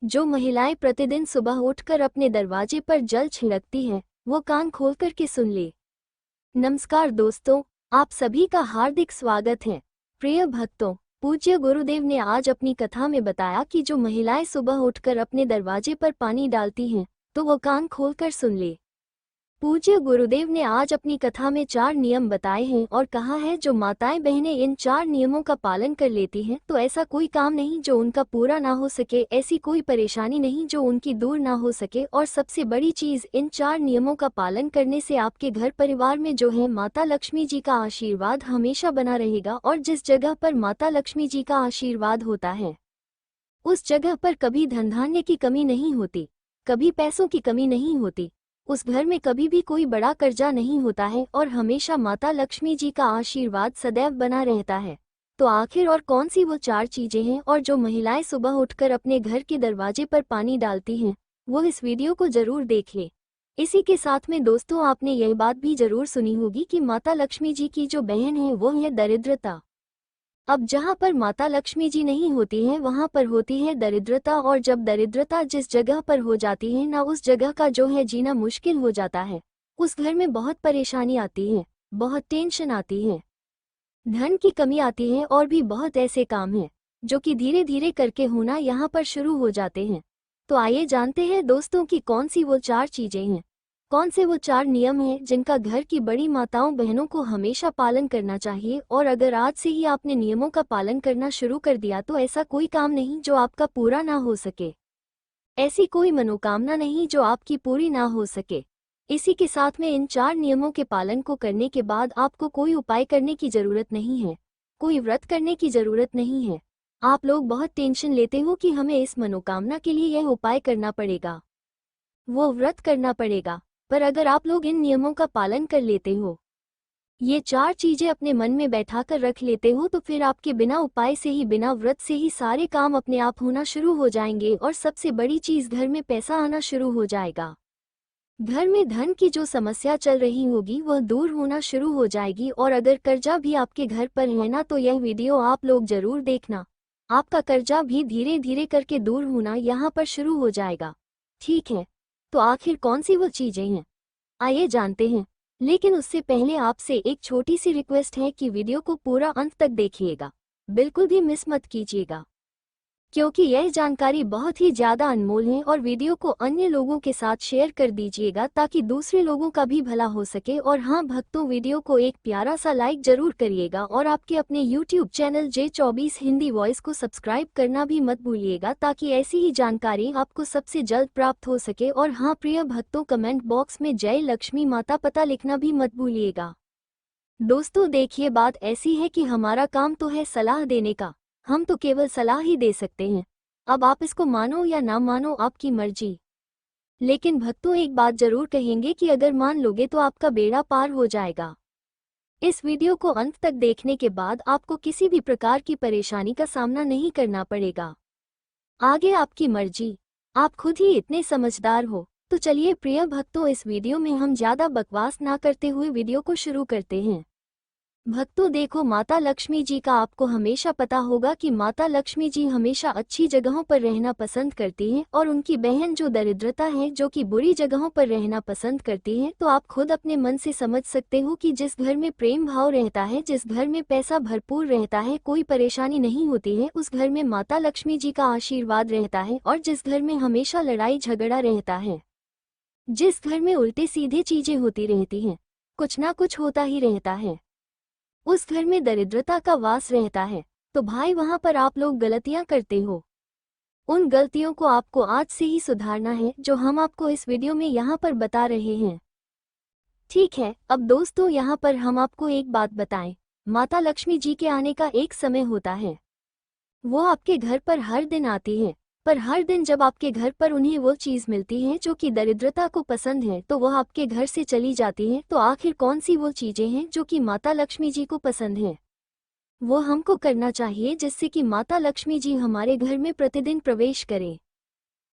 जो महिलाएं प्रतिदिन सुबह उठकर अपने दरवाजे पर जल छिड़कती हैं, वो कान खोलकर के सुन ले। नमस्कार दोस्तों, आप सभी का हार्दिक स्वागत है। प्रिय भक्तों, पूज्य गुरुदेव ने आज अपनी कथा में बताया कि जो महिलाएं सुबह उठकर अपने दरवाजे पर पानी डालती हैं, तो वो कान खोलकर सुन ले। पूज्य गुरुदेव ने आज अपनी कथा में 4 नियम बताए हैं और कहा है जो माताएं बहनें इन 4 नियमों का पालन कर लेती हैं तो ऐसा कोई काम नहीं जो उनका पूरा ना हो सके, ऐसी कोई परेशानी नहीं जो उनकी दूर ना हो सके। और सबसे बड़ी चीज, इन 4 नियमों का पालन करने से आपके घर परिवार में जो है माता लक्ष्मी जी का आशीर्वाद हमेशा बना रहेगा। और जिस जगह पर माता लक्ष्मी जी का आशीर्वाद होता है उस जगह पर कभी धन धान्य की कमी नहीं होती, कभी पैसों की कमी नहीं होती, उस घर में कभी भी कोई बड़ा कर्जा नहीं होता है और हमेशा माता लक्ष्मी जी का आशीर्वाद सदैव बना रहता है। तो आखिर और कौन सी वो 4 चीजें हैं और जो महिलाएं सुबह उठकर अपने घर के दरवाजे पर पानी डालती हैं, वो इस वीडियो को जरूर देख ले। इसी के साथ में दोस्तों, आपने यह बात भी जरूर सुनी होगी कि माता लक्ष्मी जी की जो बहन है वो है दरिद्रता। अब जहाँ पर माता लक्ष्मी जी नहीं होती हैं वहाँ पर होती है दरिद्रता, और जब दरिद्रता जिस जगह पर हो जाती है ना, उस जगह का जो है जीना मुश्किल हो जाता है। उस घर में बहुत परेशानी आती है, बहुत टेंशन आती है, धन की कमी आती है और भी बहुत ऐसे काम हैं जो कि धीरे धीरे करके होना यहाँ पर शुरू हो जाते हैं। तो आइए जानते हैं दोस्तों कि कौन सी वो 4 चीजें हैं, कौन से वो 4 नियम हैं जिनका घर की बड़ी माताओं बहनों को हमेशा पालन करना चाहिए। और अगर आज से ही आपने नियमों का पालन करना शुरू कर दिया तो ऐसा कोई काम नहीं जो आपका पूरा ना हो सके, ऐसी कोई मनोकामना नहीं जो आपकी पूरी ना हो सके। इसी के साथ में इन 4 नियमों के पालन को करने के बाद आपको कोई उपाय करने की जरूरत नहीं है, कोई व्रत करने की जरूरत नहीं है। आप लोग बहुत टेंशन लेते हो कि हमें इस मनोकामना के लिए यह उपाय करना पड़ेगा, वो व्रत करना पड़ेगा, पर अगर आप लोग इन नियमों का पालन कर लेते हो, ये 4 चीजें अपने मन में बैठा कर रख लेते हो, तो फिर आपके बिना उपाय से ही, बिना व्रत से ही सारे काम अपने आप होना शुरू हो जाएंगे। और सबसे बड़ी चीज, घर में पैसा आना शुरू हो जाएगा। घर में धन की जो समस्या चल रही होगी वह दूर होना शुरू हो जाएगी। और अगर कर्जा भी आपके घर पर है ना, तो यह वीडियो आप लोग जरूर देखना, आपका कर्जा भी धीरे धीरे करके दूर होना यहाँ पर शुरू हो जाएगा। ठीक है, तो आखिर कौन सी वो चीजें हैं, आइए जानते हैं। लेकिन उससे पहले आपसे एक छोटी सी रिक्वेस्ट है कि वीडियो को पूरा अंत तक देखिएगा, बिल्कुल भी मिस मत कीजिएगा, क्योंकि यह जानकारी बहुत ही ज़्यादा अनमोल है। और वीडियो को अन्य लोगों के साथ शेयर कर दीजिएगा ताकि दूसरे लोगों का भी भला हो सके। और हाँ भक्तों, वीडियो को एक प्यारा सा लाइक जरूर करिएगा और आपके अपने YouTube channel J24 Hindi voice को सब्सक्राइब करना भी मत भूलिएगा ताकि ऐसी ही जानकारी आपको सबसे जल्द प्राप्त हो सके। और हाँ प्रिय भक्तों, कमेंट बॉक्स में जय लक्ष्मी माता पता लिखना भी मत भूलिएगा। दोस्तों देखिए, बात ऐसी है कि हमारा काम तो है सलाह देने का, हम तो केवल सलाह ही दे सकते हैं। अब आप इसको मानो या ना मानो, आपकी मर्जी। लेकिन भक्तों एक बात जरूर कहेंगे कि अगर मान लोगे तो आपका बेड़ा पार हो जाएगा। इस वीडियो को अंत तक देखने के बाद आपको किसी भी प्रकार की परेशानी का सामना नहीं करना पड़ेगा। आगे आपकी मर्जी, आप खुद ही इतने समझदार हो। तो चलिए प्रिय भक्तों, इस वीडियो में हम ज़्यादा बकवास ना करते हुए वीडियो को शुरू करते हैं। भक्तों देखो, माता लक्ष्मी जी का आपको हमेशा पता होगा कि माता लक्ष्मी जी हमेशा अच्छी जगहों पर रहना पसंद करती हैं और उनकी बहन जो दरिद्रता है, जो कि बुरी जगहों पर रहना पसंद करती हैं। तो आप खुद अपने मन से समझ सकते हो कि जिस घर में प्रेम भाव रहता है, जिस घर में पैसा भरपूर रहता है, कोई परेशानी नहीं होती है, उस घर में माता लक्ष्मी जी का आशीर्वाद रहता है। और जिस घर में हमेशा लड़ाई झगड़ा रहता है, जिस घर में उल्टे सीधे चीजें होती रहती हैं, कुछ ना कुछ होता ही रहता है, उस घर में दरिद्रता का वास रहता है। तो भाई वहां पर आप लोग गलतियां करते हो, उन गलतियों को आपको आज से ही सुधारना है, जो हम आपको इस वीडियो में यहाँ पर बता रहे हैं। ठीक है, अब दोस्तों यहाँ पर हम आपको एक बात बताएं, माता लक्ष्मी जी के आने का एक समय होता है, वो आपके घर पर हर दिन आती है। पर हर दिन जब आपके घर पर उन्हें वो चीज़ मिलती है जो कि दरिद्रता को पसंद है, तो वह आपके घर से चली जाती है। तो आखिर कौन सी वो चीज़ें हैं जो कि माता लक्ष्मी जी को पसंद है, वो हमको करना चाहिए जिससे कि माता लक्ष्मी जी हमारे घर में प्रतिदिन प्रवेश करें।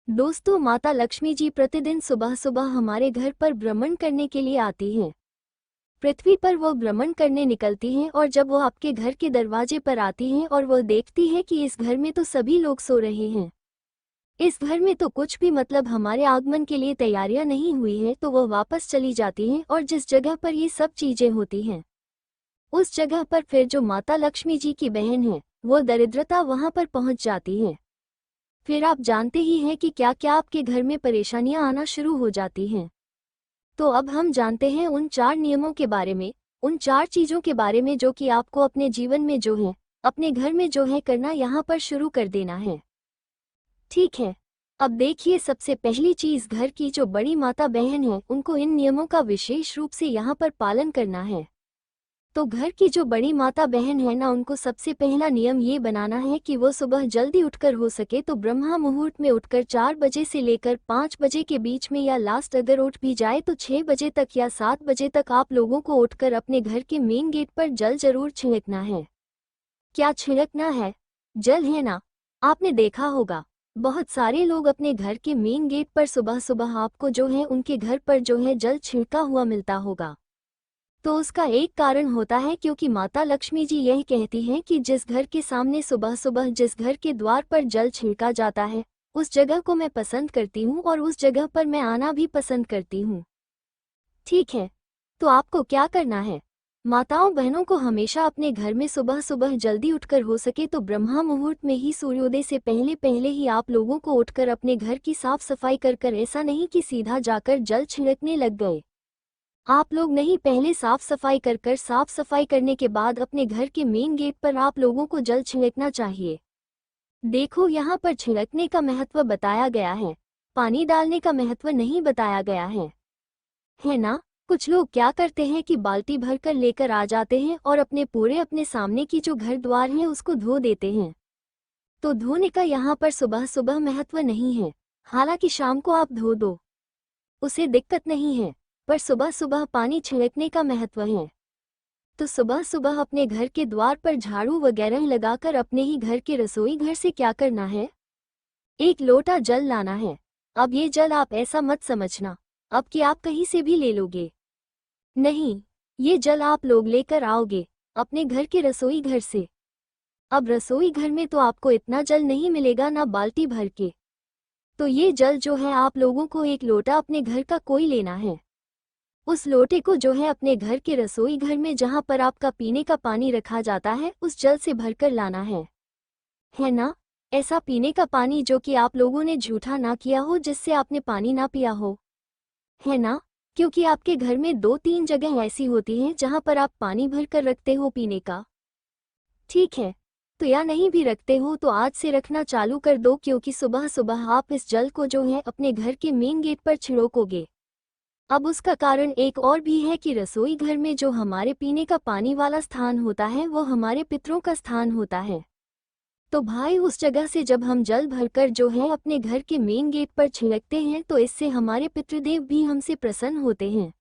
दोस्तों माता लक्ष्मी जी प्रतिदिन सुबह सुबह हमारे घर पर भ्रमण करने के लिए आती हैं। पृथ्वी पर वो भ्रमण करने निकलती हैं और जब वो आपके घर के दरवाजे पर आती हैं और वह देखती है कि इस घर में तो सभी लोग सो रहे हैं, इस घर में तो कुछ भी मतलब हमारे आगमन के लिए तैयारियां नहीं हुई है तो वह वापस चली जाती हैं और जिस जगह पर ये सब चीजें होती हैं उस जगह पर फिर जो माता लक्ष्मी जी की बहन है वो दरिद्रता वहां पर पहुंच जाती है। फिर आप जानते ही हैं कि क्या क्या आपके घर में परेशानियां आना शुरू हो जाती हैं। तो अब हम जानते हैं उन 4 नियमों के बारे में, उन 4 चीजों के बारे में जो कि आपको अपने जीवन में जो है, अपने घर में जो है करना यहाँ पर शुरू कर देना है। ठीक है, अब देखिए सबसे पहली चीज घर की जो बड़ी माता बहन है उनको इन नियमों का विशेष रूप से यहाँ पर पालन करना है। तो घर की जो बड़ी माता बहन है ना उनको सबसे पहला नियम ये बनाना है कि वो सुबह जल्दी उठकर हो सके तो ब्रह्मा मुहूर्त में उठकर 4 बजे से लेकर 5 बजे के बीच में या लास्ट अगर उठ भी जाए तो 6 बजे तक या 7 बजे तक आप लोगों को उठकर अपने घर के मेन गेट पर जल जरूर छिड़कना है। क्या छिड़कना है? जल है ना। आपने देखा होगा बहुत सारे लोग अपने घर के मेन गेट पर सुबह सुबह आपको जो है उनके घर पर जो है जल छिड़का हुआ मिलता होगा। तो उसका एक कारण होता है क्योंकि माता लक्ष्मी जी यह कहती हैं कि जिस घर के सामने सुबह सुबह जिस घर के द्वार पर जल छिड़का जाता है उस जगह को मैं पसंद करती हूँ और उस जगह पर मैं आना भी पसंद करती हूँ। ठीक है, तो आपको क्या करना है? माताओं बहनों को हमेशा अपने घर में सुबह सुबह जल्दी उठकर हो सके तो ब्रह्मा मुहूर्त में ही सूर्योदय से पहले पहले ही आप लोगों को उठकर अपने घर की साफ सफाई कर ऐसा नहीं कि सीधा जाकर जल छिड़कने लग गए। आप लोग नहीं, पहले साफ सफाई कर साफ सफाई करने के बाद अपने घर के मेन गेट पर आप लोगों को जल छिड़कना चाहिए। देखो यहाँ पर छिड़कने का महत्व बताया गया है, पानी डालने का महत्व नहीं बताया गया है ना। कुछ लोग क्या करते हैं कि बाल्टी भरकर लेकर आ जाते हैं और अपने सामने की जो घर द्वार है उसको धो देते हैं। तो धोने का यहाँ पर सुबह सुबह महत्व नहीं है, हालांकि शाम को आप धो दो उसे दिक्कत नहीं है, पर सुबह सुबह पानी छिड़कने का महत्व है। तो सुबह सुबह अपने घर के द्वार पर झाड़ू वगैरह लगाकर अपने ही घर के रसोई घर से क्या करना है, एक लोटा जल लाना है। अब ये जल आप ऐसा मत समझना अब कि आप कहीं से भी ले लोगे, नहीं, ये जल आप लोग लेकर आओगे अपने घर के रसोई घर से। अब रसोई घर में तो आपको इतना जल नहीं मिलेगा ना बाल्टी भर के, तो ये जल जो है आप लोगों को एक लोटा अपने घर का कोई लेना है। उस लोटे को जो है अपने घर के रसोई घर में जहां पर आपका पीने का पानी रखा जाता है उस जल से भरकर लाना है ना। ऐसा पीने का पानी जो कि आप लोगों ने झूठा ना किया हो, जिससे आपने पानी ना पिया हो, है ना। क्योंकि आपके घर में 2-3 जगह ऐसी होती हैं जहां पर आप पानी भरकर रखते हो पीने का। ठीक है, तो या नहीं भी रखते हो तो आज से रखना चालू कर दो, क्योंकि सुबह सुबह आप इस जल को जो है अपने घर के मेन गेट पर छिड़कोगे। अब उसका कारण एक और भी है कि रसोई घर में जो हमारे पीने का पानी वाला स्थान होता है वो हमारे पितरों का स्थान होता है। तो भाई उस जगह से जब हम जल भरकर जो है अपने घर के मेन गेट पर छिड़कते हैं तो इससे हमारे पितृदेव भी हमसे प्रसन्न होते हैं।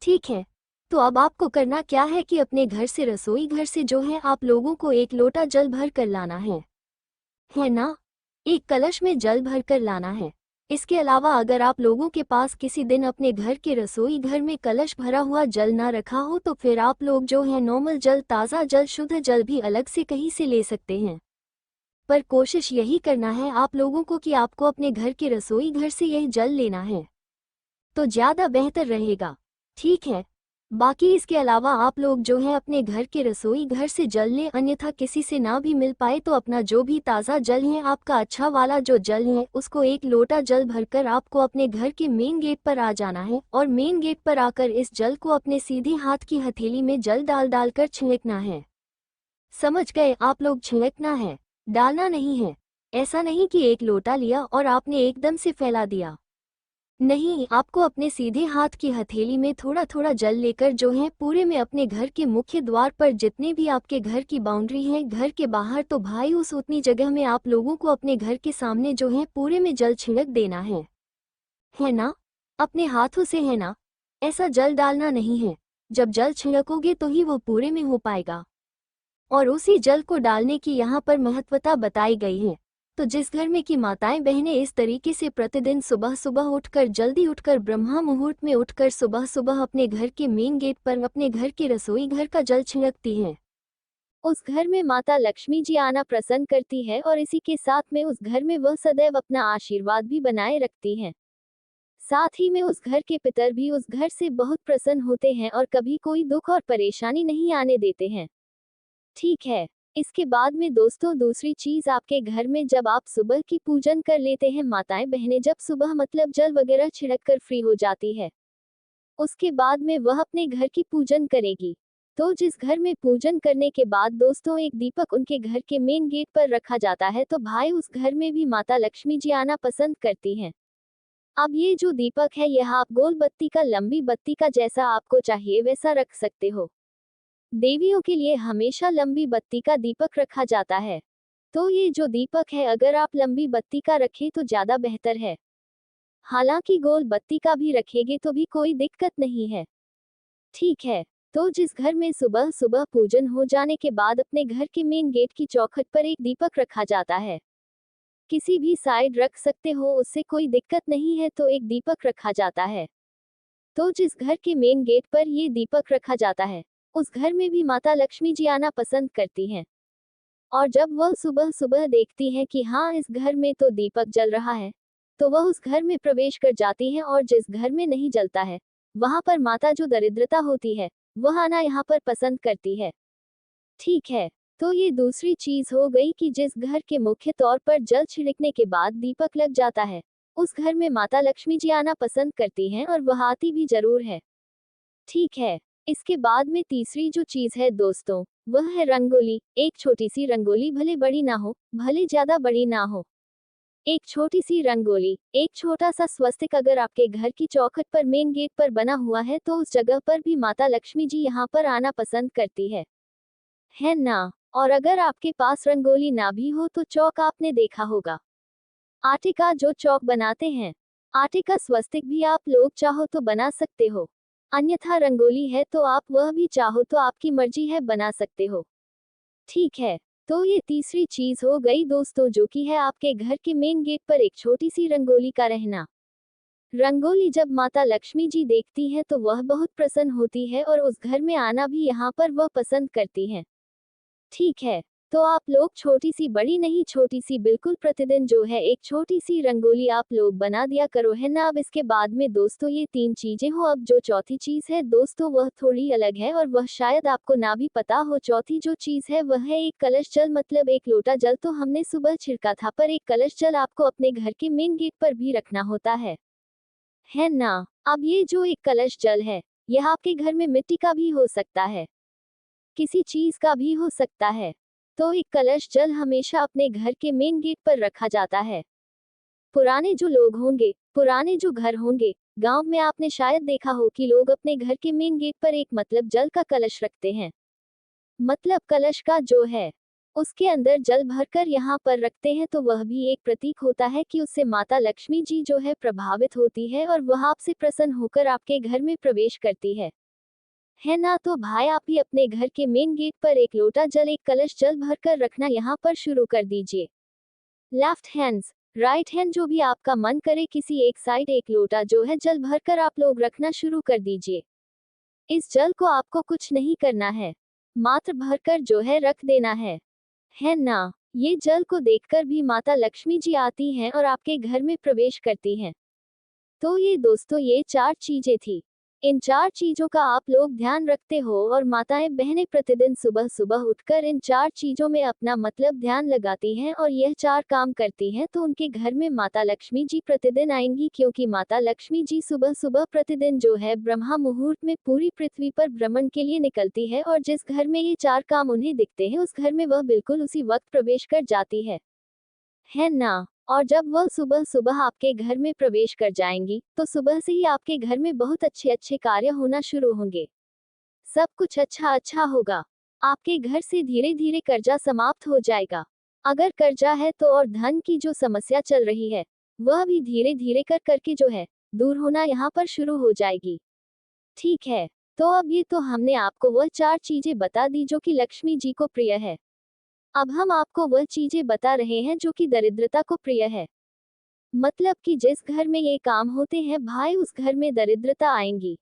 ठीक है, तो अब आपको करना क्या है कि अपने घर से रसोई घर से जो है आप लोगों को एक लोटा जल भर कर लाना है ना। एक कलश में जल भर कर लाना है। इसके अलावा अगर आप लोगों के पास किसी दिन अपने घर के रसोई घर में कलश भरा हुआ जल ना रखा हो तो फिर आप लोग जो है नॉर्मल जल, ताज़ा जल, शुद्ध जल भी अलग से कहीं से ले सकते हैं। पर कोशिश यही करना है आप लोगों को कि आपको अपने घर के रसोई घर से यह जल लेना है, तो ज़्यादा बेहतर रहेगा। ठीक है, बाकी इसके अलावा आप लोग जो है अपने घर के रसोई घर से जल लें, अन्यथा किसी से ना भी मिल पाए तो अपना जो भी ताज़ा जल है, आपका अच्छा वाला जो जल है, उसको एक लोटा जल भरकर आपको अपने घर के मेन गेट पर आ जाना है और मेन गेट पर आकर इस जल को अपने सीधे हाथ की हथेली में जल डाल कर छिड़कना है। समझ गए आप लोग? छिड़कना है, डालना नहीं है। ऐसा नहीं कि एक लोटा लिया और आपने एकदम से फैला दिया, नहीं, आपको अपने सीधे हाथ की हथेली में थोड़ा थोड़ा जल लेकर जो है पूरे में अपने घर के मुख्य द्वार पर जितने भी आपके घर की बाउंड्री है, घर के बाहर, तो भाई उस उतनी जगह में आप लोगों को अपने घर के सामने जो है पूरे में जल छिड़क देना है ना। अपने हाथों से, है ना, ऐसा जल डालना नहीं है। जब जल छिड़कोगे तो ही वो पूरे में हो पाएगा। और उसी जल को डालने की यहाँ पर महत्वता बताई गई है। तो जिस घर में की माताएं बहनें इस तरीके से प्रतिदिन सुबह सुबह उठकर, जल्दी उठकर, ब्रह्मा मुहूर्त में उठकर सुबह सुबह अपने घर के मेन गेट पर अपने घर के रसोई घर का जल छिड़कती हैं, उस घर में माता लक्ष्मी जी आना प्रसन्न करती है और इसी के साथ में उस घर में वह सदैव अपना आशीर्वाद भी बनाए रखती हैं। साथ ही में उस घर के पितर भी उस घर से बहुत प्रसन्न होते हैं और कभी कोई दुख और परेशानी नहीं आने देते हैं। ठीक है। इसके बाद में दोस्तों दूसरी चीज आपके घर में जब आप सुबह की पूजन कर लेते हैं, माताएं बहनें जब सुबह मतलब जल वगैरह छिड़क कर फ्री हो जाती है, उसके बाद में वह अपने घर की पूजन करेगी। तो जिस घर में पूजन करने के बाद दोस्तों एक दीपक उनके घर के मेन गेट पर रखा जाता है, तो भाई उस घर में भी माता लक्ष्मी जी आना पसंद करती हैं। अब ये जो दीपक है यह आप गोल बत्ती का, लंबी बत्ती का, जैसा आपको चाहिए वैसा रख सकते हो। देवियों के लिए हमेशा लंबी बत्ती का दीपक रखा जाता है। तो ये जो दीपक है अगर आप लंबी बत्ती का रखें तो ज्यादा बेहतर है। हालांकि गोल बत्ती का भी रखेंगे तो भी कोई दिक्कत नहीं है। ठीक है। तो जिस घर में सुबह सुबह पूजन हो जाने के बाद अपने घर के मेन गेट की चौखट पर एक दीपक रखा जाता है, किसी भी साइड रख सकते हो, उससे कोई दिक्कत नहीं है, तो एक दीपक रखा जाता है। तो जिस घर के मेन गेट पर ये दीपक रखा जाता है उस घर में भी माता लक्ष्मी जी आना पसंद करती हैं। और जब वह सुबह सुबह देखती हैं कि हाँ इस घर में तो दीपक जल रहा है, तो वह उस घर में प्रवेश कर जाती हैं, और जिस घर में नहीं जलता है वहां पर माता जो दरिद्रता होती है वह आना यहाँ पर पसंद करती है। ठीक है। तो ये दूसरी चीज हो गई कि जिस घर के मुख्य तौर पर जल छिड़कने के बाद दीपक लग जाता है उस घर में माता लक्ष्मी जी आना पसंद करती हैं और वह आती भी जरूर है। ठीक है। इसके बाद में तीसरी जो चीज है दोस्तों वह है रंगोली। एक छोटी सी रंगोली, भले बड़ी ना हो भले ज्यादा बड़ी ना हो, एक छोटी सी रंगोली, एक छोटा सा स्वस्तिक अगर आपके घर की चौखट पर मेन गेट पर बना हुआ है तो उस जगह पर भी माता लक्ष्मी जी यहाँ पर आना पसंद करती है ना। और अगर आपके पास रंगोली ना भी हो तो चौक आपने देखा होगा, आटे का जो चौक बनाते हैं, आटे का स्वस्तिक भी आप लोग चाहो तो बना सकते हो, अन्यथा रंगोली है तो आप वह भी चाहो तो आपकी मर्जी है बना सकते हो। ठीक है। तो ये तीसरी चीज हो गई दोस्तों जो कि है आपके घर के मेन गेट पर एक छोटी सी रंगोली का रहना। रंगोली जब माता लक्ष्मी जी देखती हैं तो वह बहुत प्रसन्न होती है और उस घर में आना भी यहाँ पर वह पसंद करती हैं। ठीक है। तो आप लोग छोटी सी, बड़ी नहीं, छोटी सी बिल्कुल, प्रतिदिन जो है एक छोटी सी रंगोली आप लोग बना दिया करो, है ना। अब इसके बाद में दोस्तों ये तीन चीजें हो, अब जो चौथी चीज है दोस्तों वह थोड़ी अलग है और वह शायद आपको ना भी पता हो। चौथी जो चीज है वह है एक कलश जल, मतलब एक लोटा जल तो हमने सुबह छिड़का था, पर एक कलश जल आपको अपने घर के मेन गेट पर भी रखना होता है ना। अब ये जो एक कलश जल है यह आपके घर में मिट्टी का भी हो सकता है, किसी चीज का भी हो सकता है। तो एक कलश जल हमेशा अपने घर के मेन गेट पर रखा जाता है। पुराने जो लोग होंगे, पुराने जो घर होंगे गांव में, आपने शायद देखा हो कि लोग अपने घर के मेन गेट पर एक मतलब जल का कलश रखते हैं। मतलब कलश का जो है उसके अंदर जल भरकर यहाँ पर रखते हैं, तो वह भी एक प्रतीक होता है कि उससे माता लक्ष्मी जी जो है प्रभावित होती है और वह आपसे प्रसन्न होकर आपके घर में प्रवेश करती है ना। तो भाई आप भी अपने घर के मेन गेट पर एक लोटा जल, एक कलश जल भरकर रखना यहाँ पर शुरू कर दीजिए। लेफ्ट हैंड्स, राइट हैंड, जो भी आपका मन करे, किसी एक साइड एक लोटा जो है जल भरकर आप लोग रखना शुरू कर दीजिए। इस जल को आपको कुछ नहीं करना है, मात्र भरकर जो है रख देना है ना। ये जल को देखकर भी माता लक्ष्मी जी आती हैं और आपके घर में प्रवेश करती हैं। तो ये दोस्तों ये चार चीजें थी, इन चार चीजों का आप लोग ध्यान रखते हो और माताएं बहनें प्रतिदिन सुबह सुबह उठकर इन चार चीजों में अपना मतलब ध्यान लगाती हैं और यह चार काम करती हैं, तो उनके घर में माता लक्ष्मी जी प्रतिदिन आएंगी, क्योंकि माता लक्ष्मी जी सुबह सुबह प्रतिदिन जो है ब्रह्मा मुहूर्त में पूरी पृथ्वी पर भ्रमण के लिए निकलती है, और जिस घर में ये चार काम उन्हें दिखते हैं उस घर में वह बिल्कुल उसी वक्त प्रवेश कर जाती है ना। और जब वह सुबह सुबह आपके घर में प्रवेश कर जाएंगी तो सुबह से ही आपके घर में बहुत अच्छे अच्छे कार्य होना शुरू होंगे, सब कुछ अच्छा अच्छा होगा। आपके घर से धीरे धीरे कर्जा समाप्त हो जाएगा, अगर कर्जा है तो, और धन की जो समस्या चल रही है वह भी धीरे धीरे कर करके जो है दूर होना यहाँ पर शुरू हो जाएगी। ठीक है। तो अब ये तो हमने आपको वह चार चीजें बता दी जो कि लक्ष्मी जी को प्रिय है। अब हम आपको वह चीजें बता रहे हैं जो कि दरिद्रता को प्रिय है। मतलब कि जिस घर में ये काम होते हैं भाई उस घर में दरिद्रता आएंगी,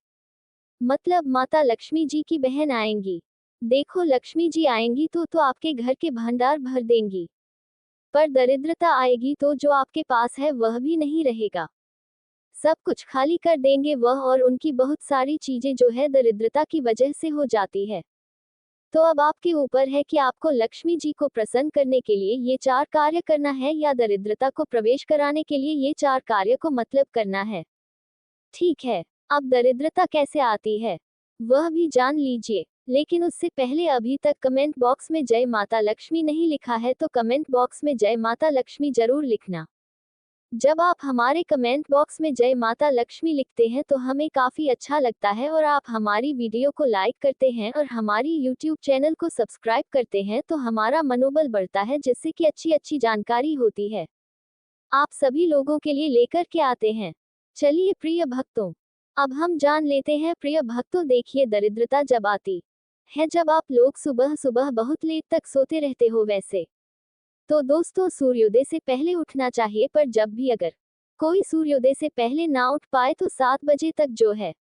मतलब माता लक्ष्मी जी की बहन आएंगी। देखो लक्ष्मी जी आएंगी तो आपके घर के भंडार भर देंगी, पर दरिद्रता आएगी तो जो आपके पास है वह भी नहीं रहेगा, सब कुछ खाली कर देंगे वह, और उनकी बहुत सारी चीजें जो है दरिद्रता की वजह से हो जाती है। तो अब आपके ऊपर है कि आपको लक्ष्मी जी को प्रसन्न करने के लिए ये 4 कार्य करना है या दरिद्रता को प्रवेश कराने के लिए ये 4 कार्य को मतलब करना है। ठीक है, अब दरिद्रता कैसे आती है वह भी जान लीजिए, लेकिन उससे पहले अभी तक कमेंट बॉक्स में जय माता लक्ष्मी नहीं लिखा है तो कमेंट बॉक्स में जय माता लक्ष्मी जरूर लिखना। जब आप हमारे कमेंट बॉक्स में जय माता लक्ष्मी लिखते हैं तो हमें काफी अच्छा लगता है, और आप हमारी वीडियो को लाइक करते हैं और हमारी यूट्यूब चैनल को सब्सक्राइब करते हैं तो हमारा मनोबल बढ़ता है, जिससे कि अच्छी अच्छी जानकारी होती है आप सभी लोगों के लिए लेकर के आते हैं। चलिए प्रिय भक्तों, अब हम जान लेते हैं। प्रिय भक्तों देखिए, दरिद्रता जब आती है जब आप लोग सुबह सुबह बहुत लेट तक सोते रहते हो, वैसे तो दोस्तों सूर्योदय से पहले उठना चाहिए, पर जब भी अगर कोई सूर्योदय से पहले ना उठ पाए तो 7 बजे तक जो है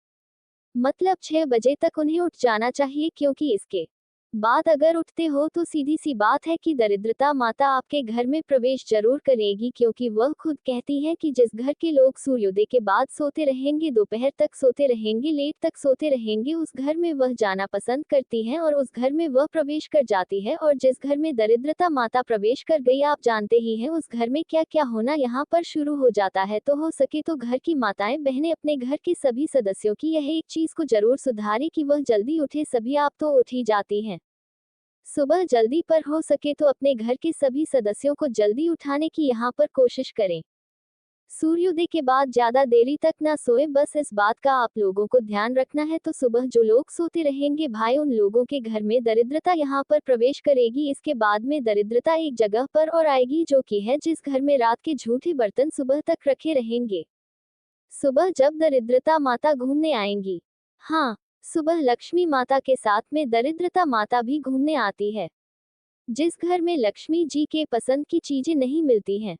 मतलब 6 बजे तक उन्हें उठ जाना चाहिए, क्योंकि इसके बाद अगर उठते हो तो सीधी सी बात है कि दरिद्रता माता आपके घर में प्रवेश जरूर करेगी, क्योंकि वह खुद कहती है कि जिस घर के लोग सूर्योदय के बाद सोते रहेंगे, दोपहर तक सोते रहेंगे, लेट तक सोते रहेंगे, उस घर में वह जाना पसंद करती है और उस घर में वह प्रवेश कर जाती है। और जिस घर में दरिद्रता माता प्रवेश कर गई, आप जानते ही हैं उस घर में क्या क्या होना यहाँ पर शुरू हो जाता है। तो हो सके तो घर की माताएं बहनें अपने घर के सभी सदस्यों की यह एक चीज को जरूर सुधारें कि वह जल्दी उठे। सभी आप तो उठ ही जाती हैं सुबह जल्दी, पर हो सके तो अपने घर के सभी सदस्यों को जल्दी उठाने की यहाँ पर कोशिश करें। सूर्योदय के बाद ज्यादा देरी तक ना सोए, बस इस बात का आप लोगों को ध्यान रखना है। तो सुबह जो लोग सोते रहेंगे भाई, उन लोगों के घर में दरिद्रता यहाँ पर प्रवेश करेगी। इसके बाद में दरिद्रता एक जगह पर और आएगी, जो कि है जिस घर में रात के झूठे बर्तन सुबह तक रखे रहेंगे। सुबह जब दरिद्रता माता घूमने आएंगी, हाँ, सुबह लक्ष्मी माता के साथ में दरिद्रता माता भी घूमने आती है। जिस घर में लक्ष्मी जी के पसंद की चीजें नहीं मिलती हैं,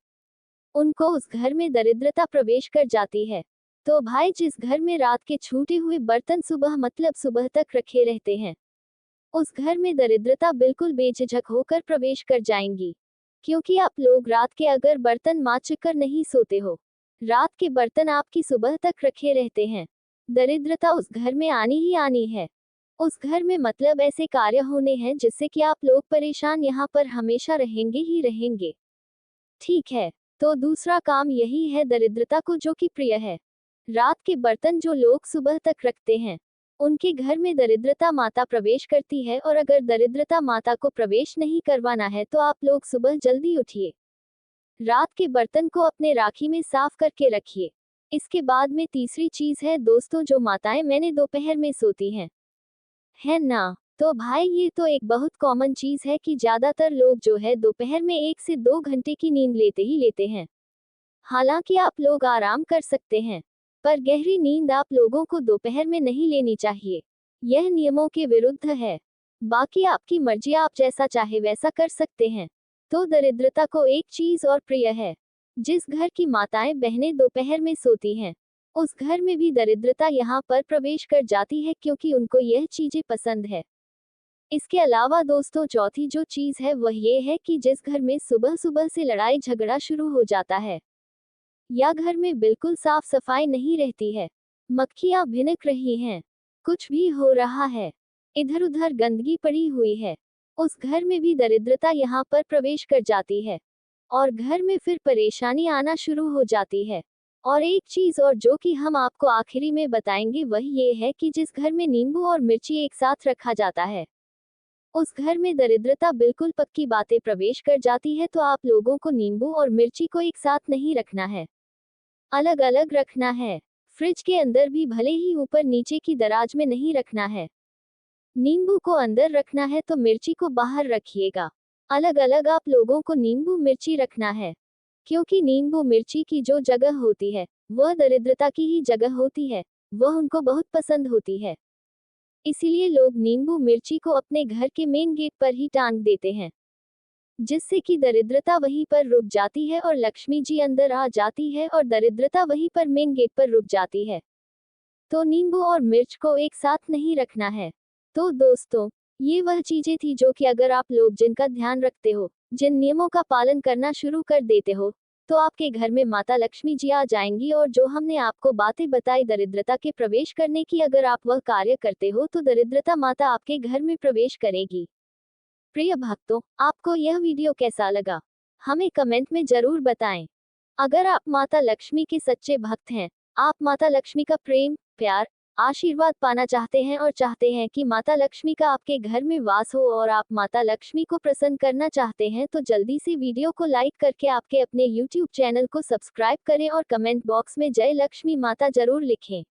उनको उस घर में दरिद्रता प्रवेश कर जाती है। तो भाई, जिस घर में रात के छूटे हुए बर्तन सुबह मतलब सुबह तक रखे रहते हैं, उस घर में दरिद्रता बिल्कुल बेझिझक होकर प्रवेश कर जाएंगी। क्योंकि आप लोग रात के अगर बर्तन मांज कर नहीं सोते हो, रात के बर्तन आपकी सुबह तक रखे रहते हैं, दरिद्रता उस घर में आनी ही आनी है। उस घर में मतलब ऐसे कार्य होने हैं जिससे कि आप लोग परेशान यहाँ पर हमेशा रहेंगे ही रहेंगे। ठीक है, तो दूसरा काम यही है दरिद्रता को जो कि प्रिय है। रात के बर्तन जो लोग सुबह तक रखते हैं, उनके घर में दरिद्रता माता प्रवेश करती है। और अगर दरिद्रता माता को प्रवेश नहीं करवाना है तो आप लोग सुबह जल्दी उठिए, रात के बर्तन को अपने राखी में साफ करके रखिए। इसके बाद में तीसरी चीज है दोस्तों, जो माताएं मैंने दोपहर में सोती हैं, है ना, तो भाई ये तो एक बहुत कॉमन चीज है कि ज्यादातर लोग जो है दोपहर में 1 से 2 घंटे की नींद लेते ही लेते हैं। हालांकि आप लोग आराम कर सकते हैं, पर गहरी नींद आप लोगों को दोपहर में नहीं लेनी चाहिए, यह नियमों के विरुद्ध है। बाकी आपकी मर्जी, आप जैसा चाहे वैसा कर सकते हैं। तो दरिद्रता को एक चीज और प्रिय है, जिस घर की माताएं बहनें दोपहर में सोती हैं, उस घर में भी दरिद्रता यहाँ पर प्रवेश कर जाती है, क्योंकि उनको यह चीजें पसंद है। इसके अलावा दोस्तों चौथी जो चीज है वह ये है कि जिस घर में सुबह सुबह से लड़ाई झगड़ा शुरू हो जाता है, या घर में बिल्कुल साफ सफाई नहीं रहती है, मक्खियां भिनक रही हैं, कुछ भी हो रहा है, इधर उधर गंदगी पड़ी हुई है, उस घर में भी दरिद्रता यहाँ पर प्रवेश कर जाती है और घर में फिर परेशानी आना शुरू हो जाती है। और एक चीज और जो कि हम आपको आखिरी में बताएंगे वह ये है कि जिस घर में नींबू और मिर्ची एक साथ रखा जाता है, उस घर में दरिद्रता बिल्कुल पक्की बातें प्रवेश कर जाती है। तो आप लोगों को नींबू और मिर्ची को एक साथ नहीं रखना है, अलग अलग रखना है। फ्रिज के अंदर भी भले ही ऊपर नीचे की दराज में नहीं रखना है। नींबू को अंदर रखना है तो मिर्ची को बाहर रखिएगा। अलग अलग आप लोगों को नींबू मिर्ची रखना है, क्योंकि नींबू मिर्ची की जो जगह होती है वह दरिद्रता की ही जगह होती है, वह उनको बहुत पसंद होती है। इसीलिए लोग नींबू मिर्ची को अपने घर के मेन गेट पर ही टांग देते हैं, जिससे कि दरिद्रता वहीं पर रुक जाती है और लक्ष्मी जी अंदर आ जाती है और दरिद्रता वहीं पर मेन गेट पर रुक जाती है। तो नींबू और मिर्च को एक साथ नहीं रखना है। तो दोस्तों, ये वह चीजें थी जो कि अगर आप लोग जिनका ध्यान रखते हो, जिन नियमों का पालन करना शुरू कर देते हो, तो आपके घर में माता लक्ष्मी जी आ जाएंगी। और जो हमने आपको बातें बताई दरिद्रता के प्रवेश करने की, अगर आप वह कार्य करते हो तो दरिद्रता माता आपके घर में प्रवेश करेगी। प्रिय भक्तों, आपको यह वीडियो कैसा लगा, हमें कमेंट में जरूर बताएं। अगर आप माता लक्ष्मी के सच्चे भक्त हैं, आप माता लक्ष्मी का प्रेम, प्यार, आशीर्वाद पाना चाहते हैं और चाहते हैं कि माता लक्ष्मी का आपके घर में वास हो और आप माता लक्ष्मी को प्रसन्न करना चाहते हैं, तो जल्दी से वीडियो को लाइक करके आपके अपने YouTube चैनल को सब्सक्राइब करें और कमेंट बॉक्स में जय लक्ष्मी माता जरूर लिखें।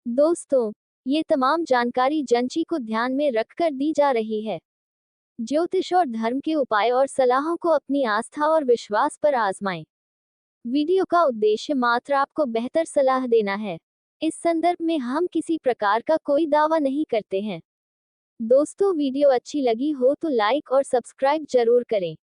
दोस्तों, ये तमाम जानकारी जंची को ध्यान में रखकर दी जा रही है। ज्योतिष और धर्म के उपाय और सलाहों को अपनी आस्था और विश्वास पर आजमाएं। वीडियो का उद्देश्य मात्र आपको बेहतर सलाह देना है। इस संदर्भ में हम किसी प्रकार का कोई दावा नहीं करते हैं। दोस्तों, वीडियो अच्छी लगी हो तो लाइक और सब्सक्राइब जरूर करें।